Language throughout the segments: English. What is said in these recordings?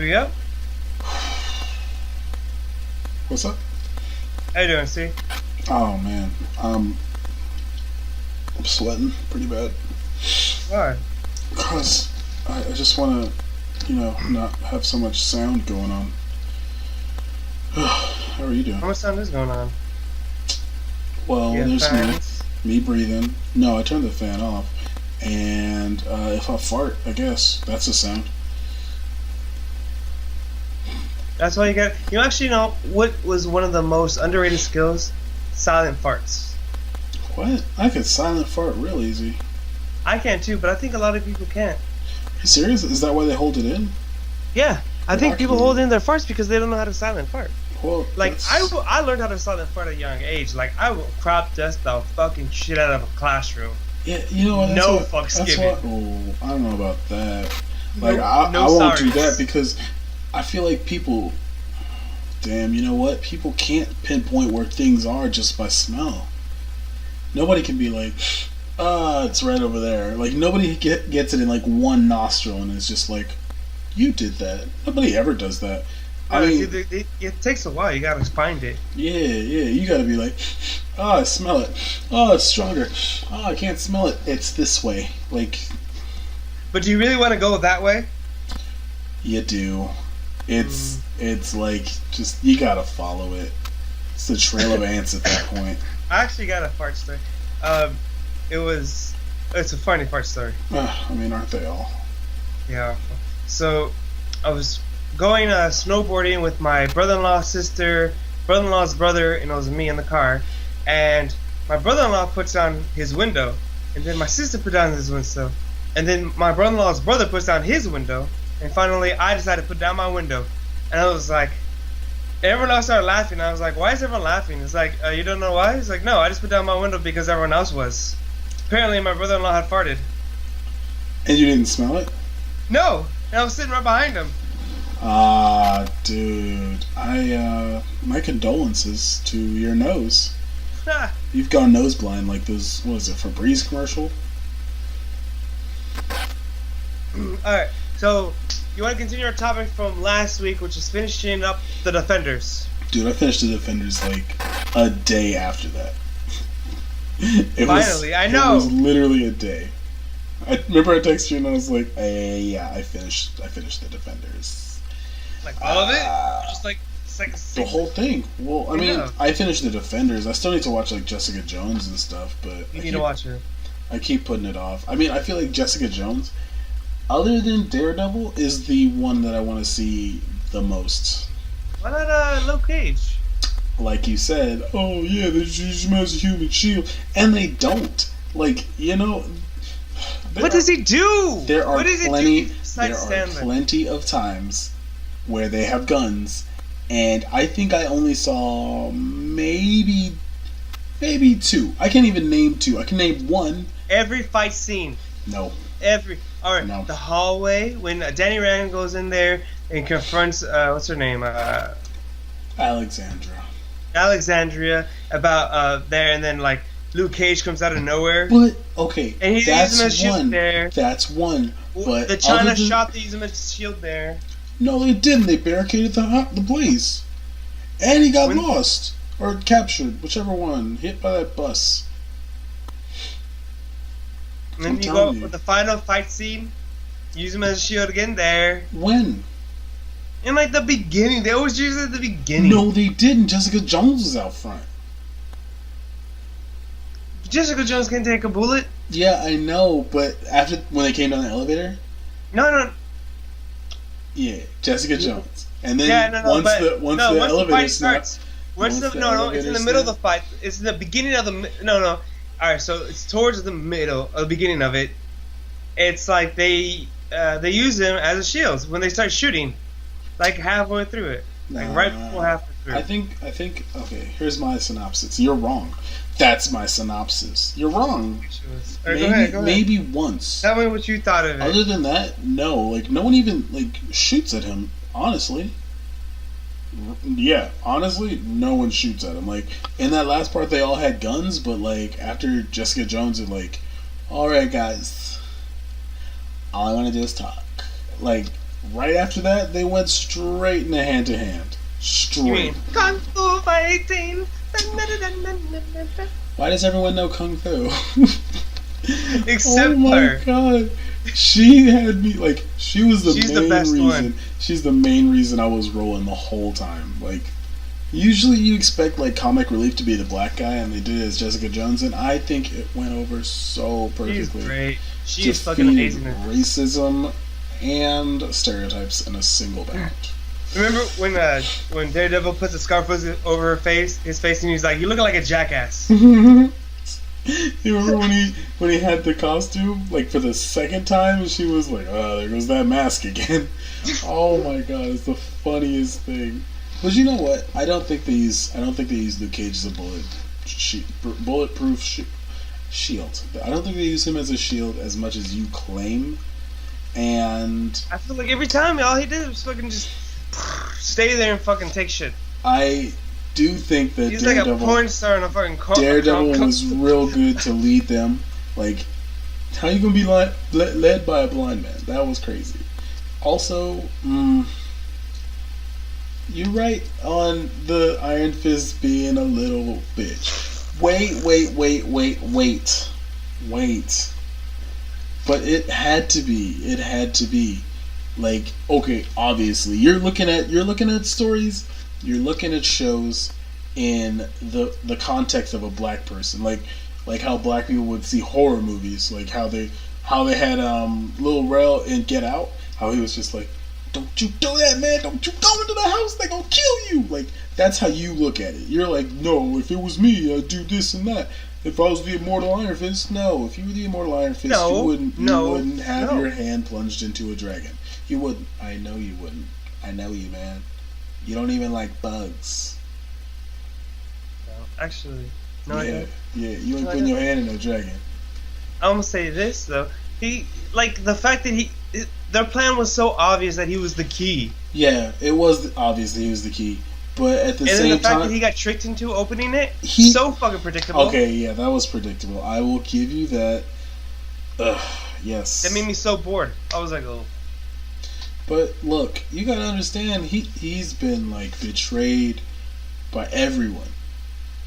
Steve, you up? What's up? How you doing, Steve? Oh man, I'm sweating pretty bad. Why? Cause I just want to, not have so much sound going on. How are you doing? How much sound is going on? Well, Yeah, there's fans. me breathing. No, I turned the fan off. And if I fart, I guess that's a sound. That's why you got. You actually know what was one of the most underrated skills? Silent farts. What? I could silent fart real easy. I can too, but I think a lot of people can't. Are you serious? Is that why they hold it in? Yeah, I think people Actually- hold in their farts because they don't know how to silent fart. Well, Like that's- I learned how to silent fart at a young age. Like I will crop dust the fucking shit out of a classroom. Yeah, you know what? No That's what, fucks that's given. what, oh, I don't know about that. Like, No- I no won't do sorries. that because I feel like people. Damn, you know what? People can't pinpoint where things are just by smell. Nobody can be like, it's right over there. Like, nobody gets it in, like, one nostril and it's just like, you did that. Nobody ever does that. I mean, it takes a while. You gotta find it. yeah, you gotta be like, I smell it. Oh, it's stronger. Oh, I can't smell it. It's this way. Like, But do you really want to go that way? you do. It's like, just, you gotta follow it. It's the trail of ants at that point. I actually got a fart story. It's a funny fart story. I mean, aren't they all? Yeah. So, I was going snowboarding with my brother-in-law's sister, brother-in-law's brother, and it was me in the car. And my brother-in-law puts down his window, and then my sister put down his window, and then my brother-in-law's brother puts down his window, and finally I decided to put down my window. And I was like, everyone else started laughing. I was like, why is everyone laughing? It's like, you don't know why? It's like, no, I just put down my window because everyone else was. Apparently my brother-in-law had farted. And you didn't smell it? No! And I was sitting right behind him. Dude. My condolences to your nose. Ha! You've gone nose blind like those, what is it, Febreze commercial? Alright, so you want to continue our topic from last week, which is finishing up the Defenders. Dude, I finished the Defenders like a day after that. Finally, I know. It was literally a day. I remember I texted you and I was like, yeah, I finished the Defenders. Like all of it? Just like it's like The whole thing. Well, I mean, Yeah. I finished the Defenders. I still need to watch like Jessica Jones and stuff, but You need to watch it. I keep putting it off. I mean, I feel like Jessica Jones, other than Daredevil, is the one that I want to see the most. Why not Luke Cage? Like you said, oh yeah, they use him as a human shield, and they don't. Like, What does he do? There are what does plenty. he do besides There are stand there? plenty of times where they have guns, and I think I only saw maybe two. I can't even name two. I can name one. Every fight scene. No. Alright, No. the hallway when Danny Rand goes in there and confronts what's her name? Alexandra. Alexandria about there, and then like Luke Cage comes out of nowhere. But okay, And he's that's using a shield one. there. That's one. But The China other than- shot they use him as a shield there. No, they didn't. They barricaded the place, and he got When- lost or captured, whichever one. Hit by that bus. And then I'm you go telling you. with the final fight scene, use him as a shield again there. When? In like the beginning, they always use it at the beginning. No, they didn't. Jessica Jones was out front. Jessica Jones can take a bullet. Yeah, I know, but after when they came down the elevator, No. yeah, Jessica Jones, and then Yeah, no. once But the once the elevator fight snapped, starts, once once the the it's in elevator the middle of the snapped- fight. It's in the beginning of the no. All right, so it's towards the middle of the beginning of it. It's like they use him as a shield when they start shooting, like halfway through it, like right before halfway through. I think. Okay, here's my synopsis. You're wrong. That's my synopsis. You're wrong. All right, go ahead. Maybe once. Tell me what you thought of it. Other than that, no. Like no one even like shoots at him. Honestly. Yeah, honestly, no one shoots at him. Like in that last part, they all had guns, but like after Jessica Jones is like, "All right, guys, all I want to do is talk." Like right after that, they went straight into hand to hand. You mean Straight. Kung Fu Fighting? Why does everyone know Kung Fu? Except oh my her. god. She had me like she was the She's main the best reason. one. She's the main reason I was rolling the whole time. Like usually you expect like comic relief to be the black guy, and they did it as Jessica Jones, and I think it went over so She's perfectly. great. She's fucking Defeated amazing. racism and stereotypes in a single bound. Remember when Daredevil puts a scarf over his face, and he's like, "You look like a jackass." You remember when he had the costume like for the second time, and she was like, "Oh, there goes that mask again." Oh my god, it's the funniest thing. But you know what? I don't think they use Luke Cage as a bulletproof shield. I don't think they use him as a shield as much as you claim. And I feel like every time all he did was fucking just stay there and fucking take shit. I do think that He's Daredevil, like a porn star in a fucking Daredevil was real good to lead them. Like, how you gonna be led by a blind man? That was crazy. Also, you're right on the Iron Fist being a little bitch. Wait. But it had to be. Like, okay, obviously, you're looking at stories, you're looking at shows in the context of a black person, like how black people would see horror movies, like how they had Lil Rel in Get Out, how he was just like, "Don't you do that, man! Don't you go into the house! They gonna kill you!" Like that's how you look at it. You're like, "No, if it was me, I'd do this and that." If I was the Immortal Iron Fist, no. If you were the Immortal Iron Fist, you wouldn't have your hand plunged into a dragon. You wouldn't. I know you wouldn't. I know you, man. You don't even like bugs. No, actually, no. Yeah, you ain't putting your hand in a dragon. I'm gonna say this though. He like the fact that their plan was so obvious that he was the key. Yeah, it was obvious that he was the key. But at the same time, and then the fact that he got tricked into opening it, so fucking predictable. Okay, yeah, that was predictable. I will give you that. Yes. That made me so bored. I was like, oh. But look, you gotta understand, he's been like betrayed by everyone.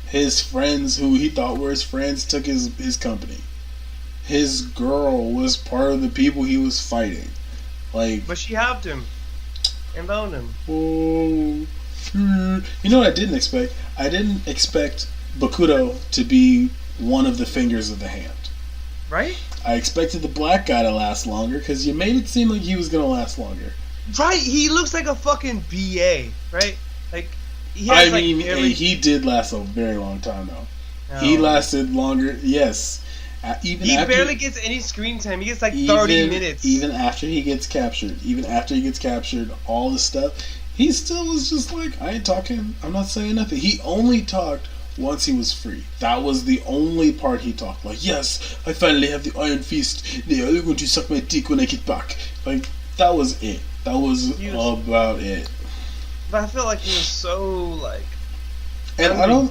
His friends, who he thought were his friends, took his company. His girl was part of the people he was fighting. Like, but she helped him and boned him. Oh. You know what I didn't expect? I didn't expect Bakuto to be one of the fingers of the hand. Right? I expected the black guy to last longer because you made it seem like he was going to last longer. Right? He looks like a fucking BA, right? Like, he did last a very long time though. No. He lasted longer, yes. He barely gets any screen time. He gets like 30 minutes. Even after he gets captured, all the stuff, he still was just like, I ain't talking, I'm not saying nothing. He only talked once he was free. That was the only part he talked. Like, yes, I finally have the Iron Fist. They are going to suck my dick when I get back. Like, that was it. That was about it. But I feel like he was so, like, and I don't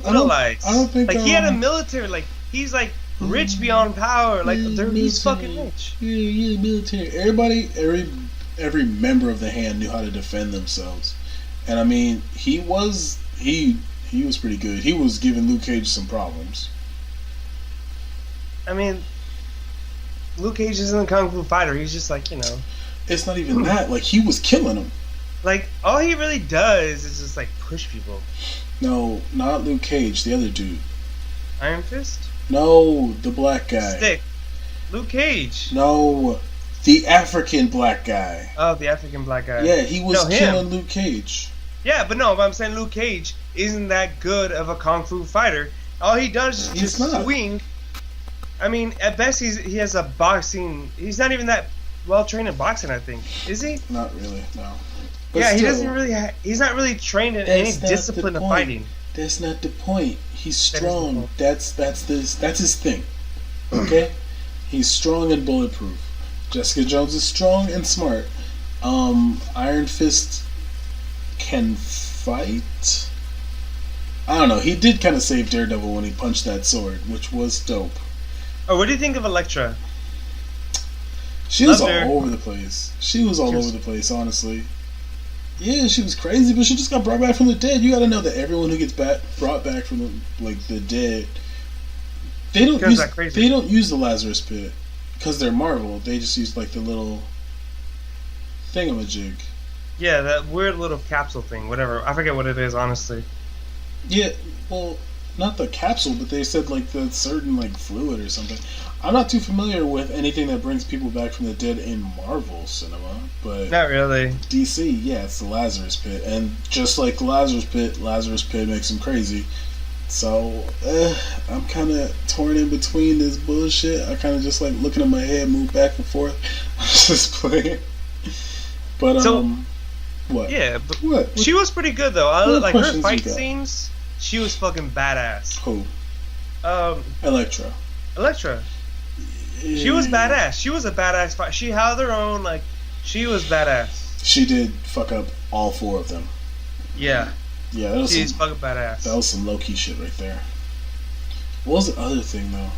think like, he had a military, like, he's like rich beyond power. Like, he's fucking rich. Yeah, military. Every member of the hand knew how to defend themselves. And I mean, he was pretty good. He was giving Luke Cage some problems. I mean, Luke Cage isn't a kung fu fighter. He's just like, you know. It's not even that. Like, he was killing him. Like, all he really does is just, like, push people. No, not Luke Cage. The other dude. Iron Fist? No, the black guy. Stick. Luke Cage. No, the African black guy. Oh, the African black guy. Yeah, he was killing Luke Cage. Yeah, but I'm saying Luke Cage isn't that good of a kung fu fighter. All he does is just swing. I mean, at best he has a boxing. He's not even that well trained in boxing, I think. Is he? Not really, no. But yeah, still, he doesn't really. He's not really trained in any discipline of fighting. That's not the point. He's strong. That's his thing. Okay, he's strong and bulletproof. Jessica Jones is strong and smart. Iron Fist can fight. I don't know. He did kind of save Daredevil when he punched that sword, which was dope. Oh, what do you think of Elektra? She was Loved her. all over the place. She was all over the place, honestly. Yeah, she was crazy, but she just got brought back from the dead. You got to know that everyone who gets brought back from the dead, they don't use the Lazarus Pit because they're Marvel. They just use like the little thingamajig. Yeah, that weird little capsule thing, whatever. I forget what it is, honestly. Yeah, well, not the capsule, but they said like the certain like fluid or something. I'm not too familiar with anything that brings people back from the dead in Marvel cinema, but not really. DC, yeah, it's the Lazarus Pit, and just like the Lazarus Pit makes them crazy. So I'm kind of torn in between this bullshit. I kind of just like looking at my head move back and forth. Just playing. But what? Yeah, but what? She was pretty good though. Like her fight scenes, she was fucking badass. Who? Elektra. She was badass. She was a badass fight. She held her own. Like she was badass. She did fuck up all 4 of them. Yeah. Yeah, that was she's fucking badass. That was some low key shit right there. What was the other thing though?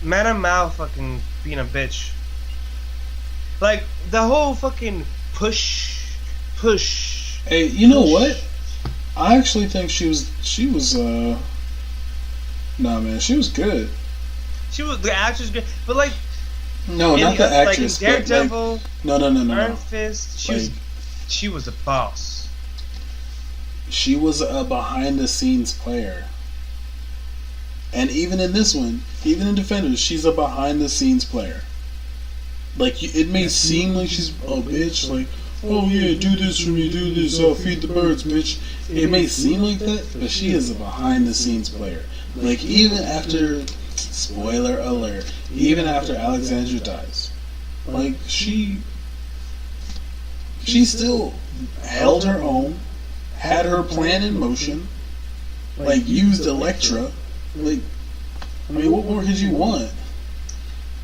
Madame Mao fucking being a bitch. Like the whole fucking push. Hey, you know what? I actually think she was nah man, she was good. She was the actress good, but like no, not the actress. Like Daredevil, like, no. Iron Fist. She was the boss. She was a behind the scenes player, and even in this one, even in Defenders, she's a behind the scenes player. Like it may seem like she's a bitch, like oh yeah, do this for me, do this, I'll feed the birds, bitch. It may seem like that, but she is a behind the scenes player. Like even after. Spoiler alert. Even after Alexandra dies, like she still held her own, had her plan in motion, like used Elektra. Like, I mean, what more could you want?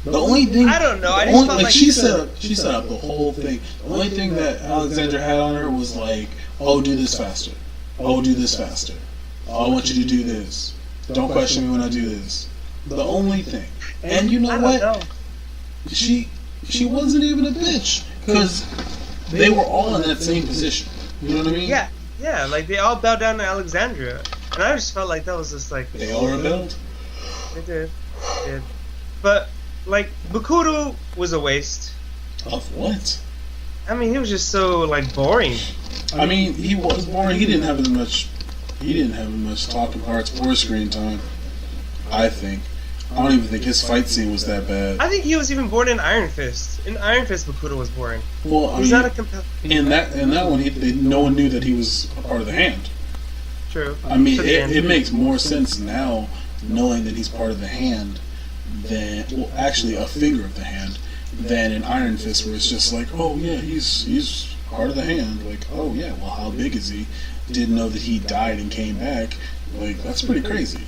The only thing I don't know. I just felt like she set up the whole thing. The only thing that Alexandra had on her was like, oh, do this faster. Oh, do this faster. Oh, I want you to do this. Don't question me when I do this. The only thing. And you know what? She wasn't even a bitch. Because they were all in that same position. You know what I mean? Yeah. Like, they all bowed down to Alexandria. And I just felt like that was just like... They all rebelled? They did. But, like, Bakudo was a waste. Of what? I mean, he was just so, like, boring. I mean, he was boring. He didn't have as much talking parts or screen time. I think. I don't even think his fight scene was that bad. I think he was even boring in Iron Fist. In Iron Fist, Bakudo was boring. Well, he's not a compelling. In that one, no one knew that he was a part of the Hand. True. I mean, it makes more sense now knowing that he's part of the Hand than, well, actually a finger of the Hand, than in Iron Fist, where it's just like, oh yeah, he's part of the Hand. Like, oh yeah, well, how big is he? Didn't know that he died and came back. Like, that's pretty crazy.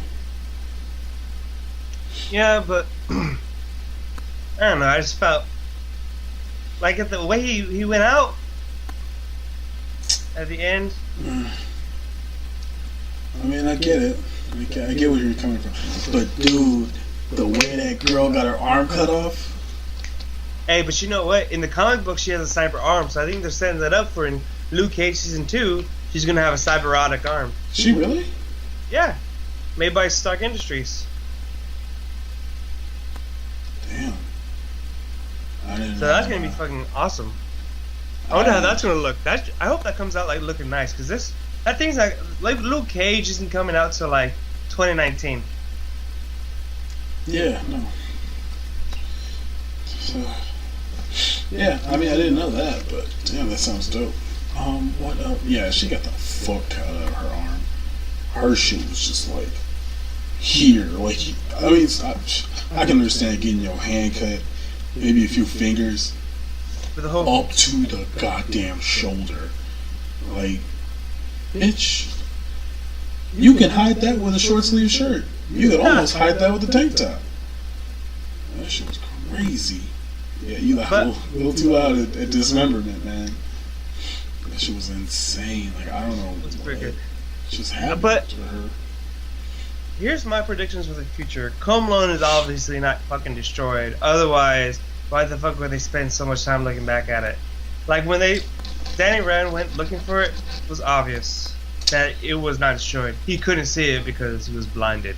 Yeah, but I don't know. I just felt like at the way he went out at the end. I mean, I get it. I get where you're coming from. But dude, the way that girl got her arm cut off. Hey, but you know what? In the comic book, she has a cyber arm, so I think they're setting that up for in Luke Cage season 2. She's gonna have a cyberotic arm. She really? Yeah, made by Stark Industries. Damn. I didn't know. So that's gonna be fucking awesome. I wonder how that's gonna look. I hope that comes out like looking nice, because that thing's like Luke Cage isn't coming out till like 2019. Yeah, no. So, yeah, I mean, I didn't know that, but damn, that sounds dope. What else? Yeah, she got the fuck cut out of her arm. Her shit was just like here, like, I mean, I can understand getting your hand cut, maybe a few fingers, up to the goddamn shoulder. Like, bitch, you can hide that with a short sleeve shirt. You could almost hide that with a tank top. That shit was crazy. Yeah, you like a little too loud at dismemberment, man. That shit was insane. Like, I don't know what just happened to her. Here's my predictions for the future. Kumlon is obviously not fucking destroyed. Otherwise, why the fuck would they spend so much time looking back at it? Like when Danny Rand went looking for it was obvious that it was not destroyed. He couldn't see it because he was blinded.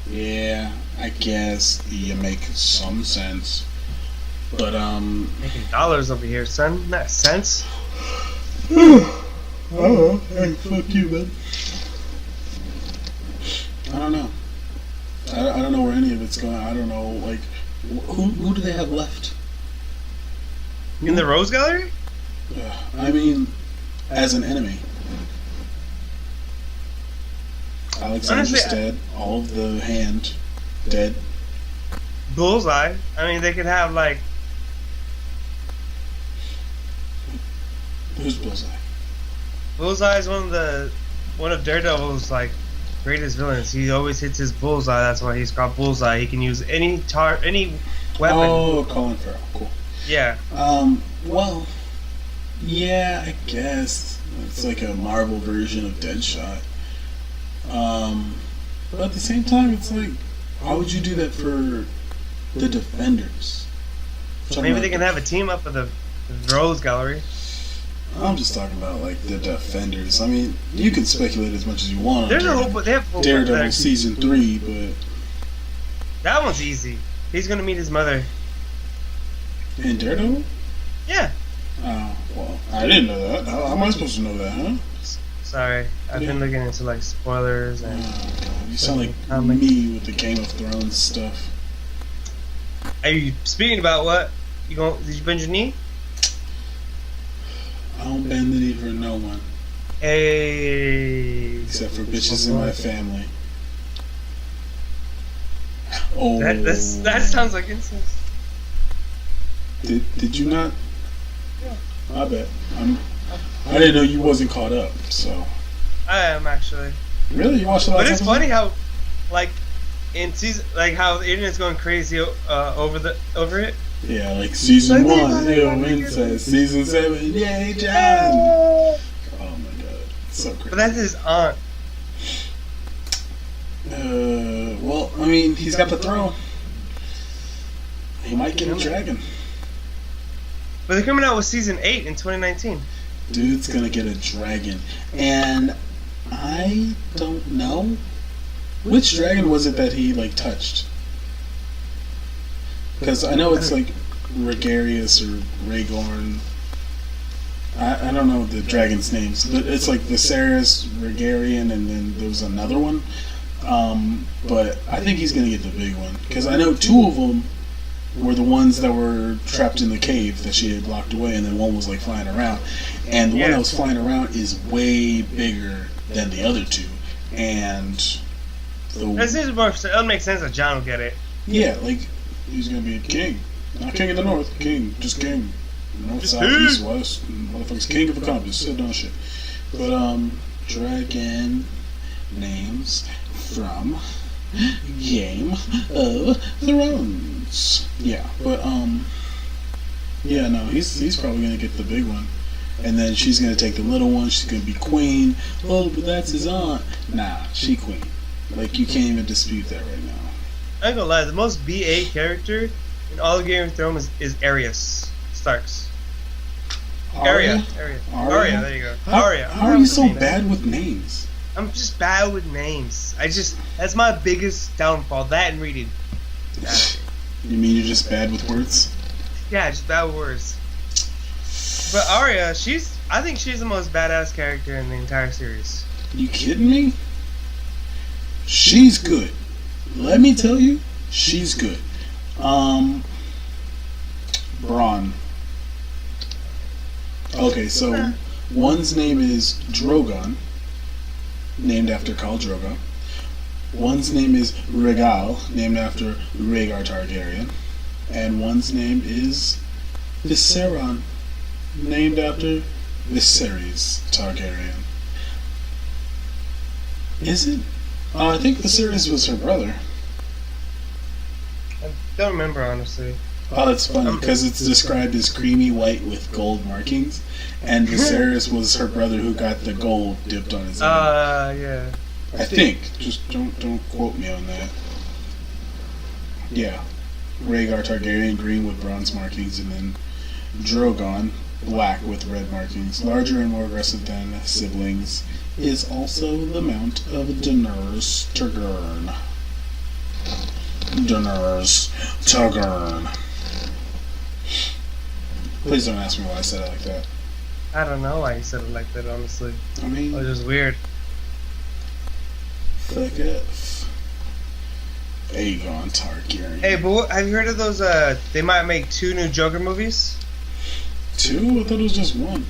Yeah, I guess you make some sense. But Making dollars over here, son, not cents. Oh, hey, fuck you, man. I don't know. I don't know where any of it's going. I don't know, like, who do they have left? In the Rose Gallery? I mean, as an enemy. Alexander's Honestly, dead. All of the hand dead. Bullseye. I mean, they could have like. Who's Bullseye? Bullseye is one of Daredevil's like greatest villains. He always hits his bullseye. That's why he's called Bullseye. He can use any weapon. Oh, Colin Farrell. Cool. Yeah. Well, yeah, I guess it's like a Marvel version of Deadshot. But at the same time, it's like, why would you do that for the Defenders? Maybe they can have a team up with the Rose Gallery. I'm just talking about like the Defenders. I mean, you can speculate as much as you want on There's a hope. They have hope Daredevil season 3, but that one's easy. He's gonna meet his mother. in Daredevil? Yeah. Oh, well, I didn't know that. How am I supposed to know that, huh? Sorry, I've been looking into like spoilers and. Oh, God. You sound like me with the Game of Thrones stuff. Are you speaking about what? Did you bend your knee? I don't bend the knee for no one. Hey. Except for bitches in my family. Oh. That sounds like incest. Did you not? I bet. I didn't know you wasn't caught up, so. I am actually. Really? You watched the last But it's episode? funny how, like, in season, like how the internet's going crazy over it. Yeah, like season 1, incest. Season 7, yay, John. Oh my god, so crazy. But that's his aunt. Well, I mean, he's got the throne. He might get a dragon. But they're coming out with season 8 in 2019. Dude's gonna get a dragon. And I don't know. Which dragon was it that he, like, touched? Because I know it's, like, Regarius or Rhaegorn. I don't know the dragon's names. But it's, like, Viserys, Regarian, and then there was another one. But I think he's gonna get the big one. Because I know 2 of them were the ones that were trapped in the cave that she had locked away, and then one was like flying around. And the one that was flying around is way bigger than the other 2. And it'll make sense that John will get it. Yeah, like he's gonna be a king, not king of the north, king, just king, north, south, east, west, motherfucker's king of the compass, sit down shit. But dragon names from Game of Thrones. Yeah, but yeah, no, he's probably gonna get the big one, and then she's gonna take the little one. She's gonna be queen. Oh, but that's his aunt. Nah, she queen. Like you can't even dispute that right now. I ain't gonna lie, the most BA character in all of Game of Thrones is Arya Starks. Arya, there you go. Arya. How are you so bad with names? I'm just bad with names. That's my biggest downfall. That and reading. You mean you're just bad with words? Yeah, just bad with words. But Arya, I think she's the most badass character in the entire series. You kidding me? She's good. Let me tell you, she's good. Braun. Okay, so one's name is Drogon, named after Khal Drogo. One's name is Rhaegal, named after Rhaegar Targaryen. And one's name is Viserion, named after Viserys Targaryen. Is it? I think Viserys was her brother. I don't remember, honestly. Oh, that's funny, because it's described as creamy white with gold markings, and Viserys was her brother who got the gold dipped on his head. Yeah. I think. Just don't quote me on that. Yeah. Rhaegar Targaryen, green with bronze markings, and then Drogon, black with red markings. Larger and more aggressive than siblings. Is also the Mount of Daenerys Targaryen. Daenerys Targaryen. Please don't ask me why I said it like that. I don't know why you said it like that, honestly. I mean, It was just weird. fuck F. Aegon Targaryen. Hey, but have you heard of those, they might make 2 new Joker movies? 2? I thought it was just 1.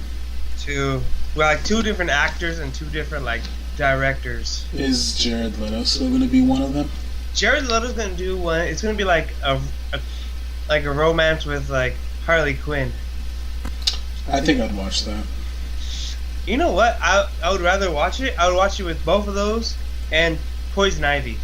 2. Well, like 2 different actors and 2 different, like, directors. Is Jared Leto still going to be one of them? Jared Leto's gonna do one. It's gonna be like a romance with like Harley Quinn. I think I'd watch that. You know what? I would rather watch it. I would watch it with both of those and Poison Ivy.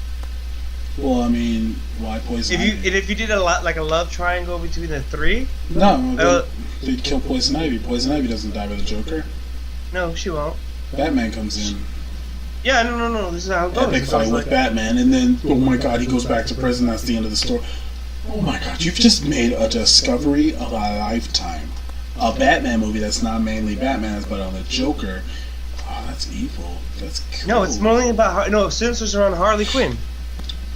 Well, I mean, why Poison Ivy? If you did a lot like a love triangle between the 3. No, they'd kill Poison Ivy. Poison Ivy doesn't die with the Joker. No, she won't. Batman comes in. Yeah, no. This is how it goes. Epic fight with Batman, and then, oh my god, he goes back to prison. That's the end of the story. Oh my god, you've just made a discovery of a lifetime. A Batman movie that's not mainly Batman, but on the Joker. Oh, that's evil. That's cool. No, it's mainly about since around Harley Quinn.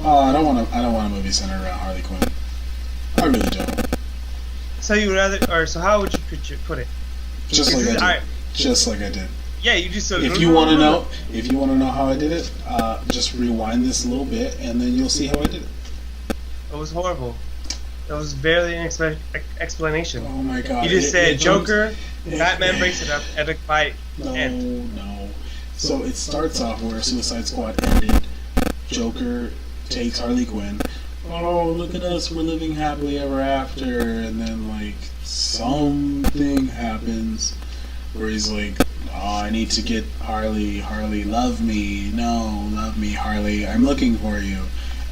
Oh, I don't want a movie centered around Harley Quinn. I really don't. So you would rather, or so how would you put it? Just like I did. Just like I did. Yeah, you just. If you want to know how I did it, just rewind this a little bit, and then you'll see how I did it. It was horrible. It was barely an explanation. Oh my god! You just said Joker, Batman breaks it up, epic fight. No. So it starts off where Suicide Squad ended. Joker takes Harley Quinn. Oh, look at us, we're living happily ever after. And then, like, something happens where he's like, oh, I need to get Harley. Harley, love me. No, love me, Harley. I'm looking for you.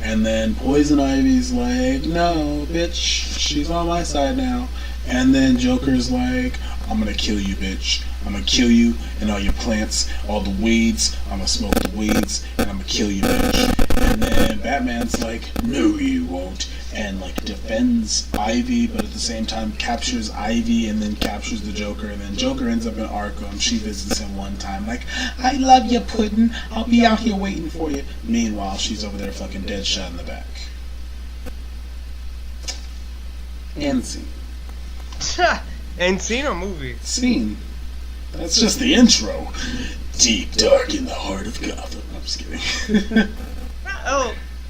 And then Poison Ivy's like, no, bitch, she's on my side now. And then Joker's like, I'm gonna kill you, bitch. I'm gonna kill you and all your plants, all the weeds. I'm gonna smoke the weeds and I'm gonna kill you, bitch. And then Batman's like, no, you won't. And like defends Ivy, but at the same time captures Ivy and then captures the Joker. And then Joker ends up in Arkham. She visits him one time, like, I love you, Puddin'. I'll be out here waiting for you. Meanwhile, she's over there fucking dead shot in the back. And scene. And scene or movie? Scene. That's just the intro. Deep dark in the heart of Gotham. I'm just kidding.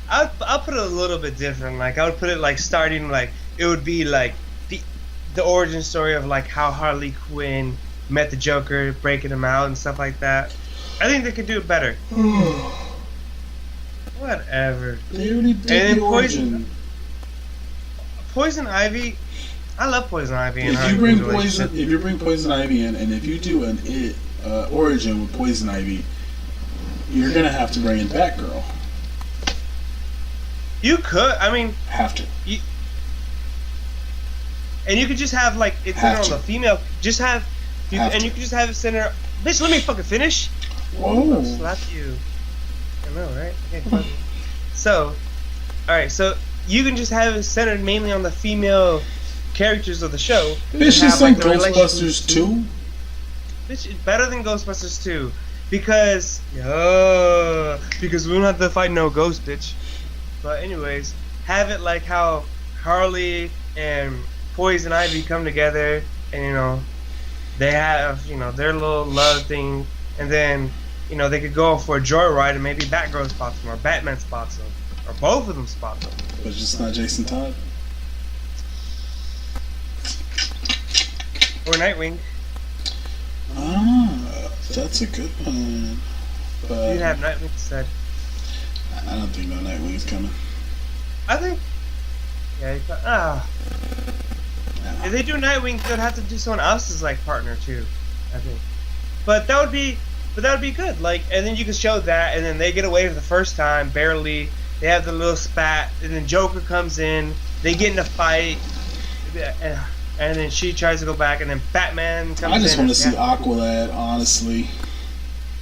I'll put it a little bit different. Like I would put it like starting like it would be like the origin story of like how Harley Quinn met the Joker, breaking him out and stuff like that. I think they could do it better. Whatever. They already did the origin. Poison Ivy. I love Poison Ivy. If you bring Poison Ivy in, and if you do an origin with Poison Ivy, you're gonna have to bring in Batgirl. You could. I mean, have to. And you could just have like it's centered on the female. Just have. You could just have it centered. Bitch, let me fucking finish. Whoa! I'll slap you. I know, right? Okay, fuck. So, all right. So you can just have it centered mainly on the female characters of the show. Bitch, it's like Ghostbusters 2. Bitch, it's better than Ghostbusters 2 because we don't have to fight no ghost, bitch. But anyways, have it like how Harley and Poison Ivy come together, and they have their little love thing, and then they could go for a joyride, and maybe Batgirl spots them, or Batman spots them, or both of them spot them. But it's just not Jason Todd. Or Nightwing. Ah, that's a good one. But You'd have Nightwing instead. I don't think no Nightwing's coming. I think. Yeah. If they do Nightwing, they'd have to do someone else's like partner too. I think. But that would be good. Like, and then you could show that, and then they get away for the first time, barely. They have the little spat, and then Joker comes in. They get in a fight. And then she tries to go back, and then Batman comes in. I just want to see Aqualad, honestly.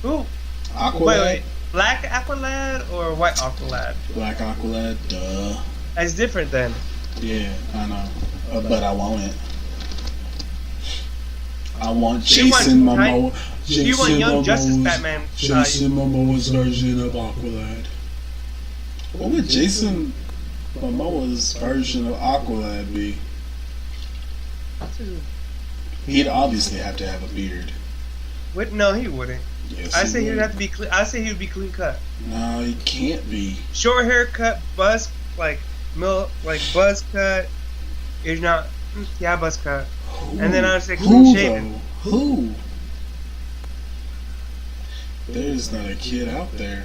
Who? Aqualad? Wait. Black Aqualad or white Aqualad? Black Aqualad, duh. That's different then. Yeah, I know. But I want it. I want You want Jason Tiny- Momoa. You want Young Justice Batman? Jason Momoa's version of Aqualad. What would Jason Momoa's version of Aqualad be? He'd obviously have to have a beard. No, he wouldn't. Yes, I say he would have to be. I say he would be clean cut. No, he can't be. Short haircut, buzz buzz cut. You're not. Yeah, buzz cut. Who? And then I would say clean Who, shaven. though? Who? There's not a kid out there.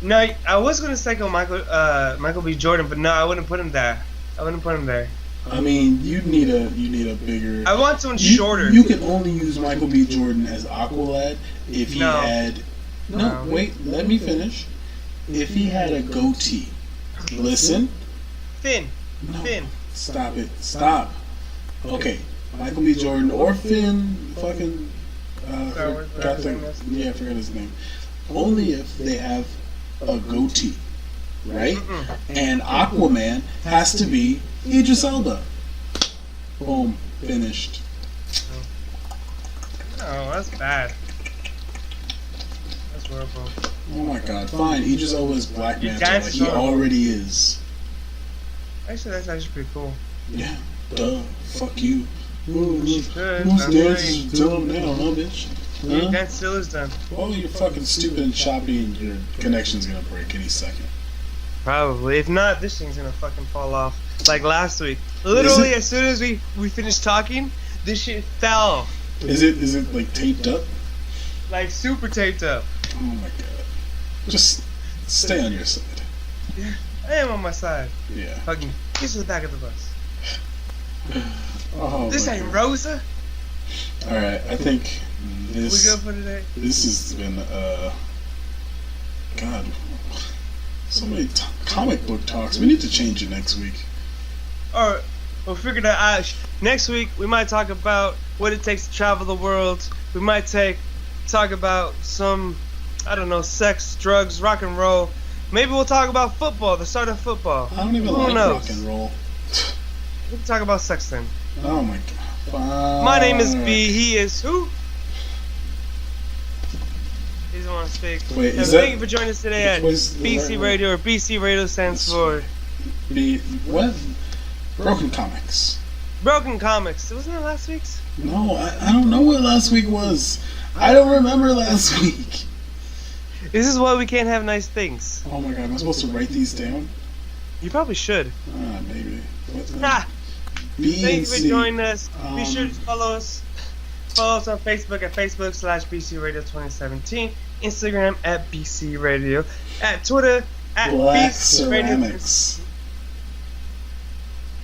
No, I was gonna say Michael B. Jordan, but no, I wouldn't put him there. I mean, you need a bigger. I want someone shorter. You can only use Michael B. Jordan as Aqualad if he No. had. No, wait, let me finish. If he had a goatee. Listen. Finn. No. Finn. Stop it. Stop. Okay, Michael B. Jordan or Finn. Fucking. Forgot his name. Only if they have a goatee, right? And Aquaman has to be Idris Elba. Boom, finished. Oh, that's bad. That's horrible. Oh my god, fine. Idris Elba is Black Manta, That's like he horrible. already is. Actually, that's actually pretty cool. Yeah, duh. Fuck you. Whose good. dance That's is done now, huh, bitch? Huh? That still is done. Oh, you're fucking stupid and choppy, and your connection's gonna break any second. Probably. If not, this thing's gonna fucking fall off. Like last week. Literally, as soon as we finished talking, this shit fell. Is it like taped up? Like super taped up. Oh my god. Just stay on your side. I am on my side. Yeah. Fucking get to the back of the bus. Oh, This my ain't God. Rosa. Alright, I think We this good for today? this has been God, so many comic book talks. We need to change it next week. Alright, we'll figure that out. Next week, we might talk about what it takes to travel the world. We might talk about some, I don't know, sex, drugs, rock and roll. Maybe we'll talk about football, the start of football. I don't even Who like knows? rock and roll. We can talk about sex then. Oh my god. Fine. My name is B. He is who? He doesn't want to speak. Wait, is thank that- you for joining us today at was- BC Radio, or BC Radio stands for What? Broken Comics. Broken Comics. Wasn't that last week's? No, I don't know what last week was. I don't remember last week. This is why we can't have nice things. Oh my god, am I supposed to write these down? You probably should. Maybe. What's that? Ha! B Thank you and for C. joining us. Be Um, sure to follow us. Follow us on Facebook at Facebook/BC Radio 2017. Instagram at BC Radio. At Twitter at Black BC Radio. Ceramics.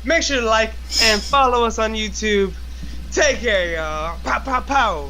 Make sure to like and follow us on YouTube. Take care, y'all. Pow, pow, pow.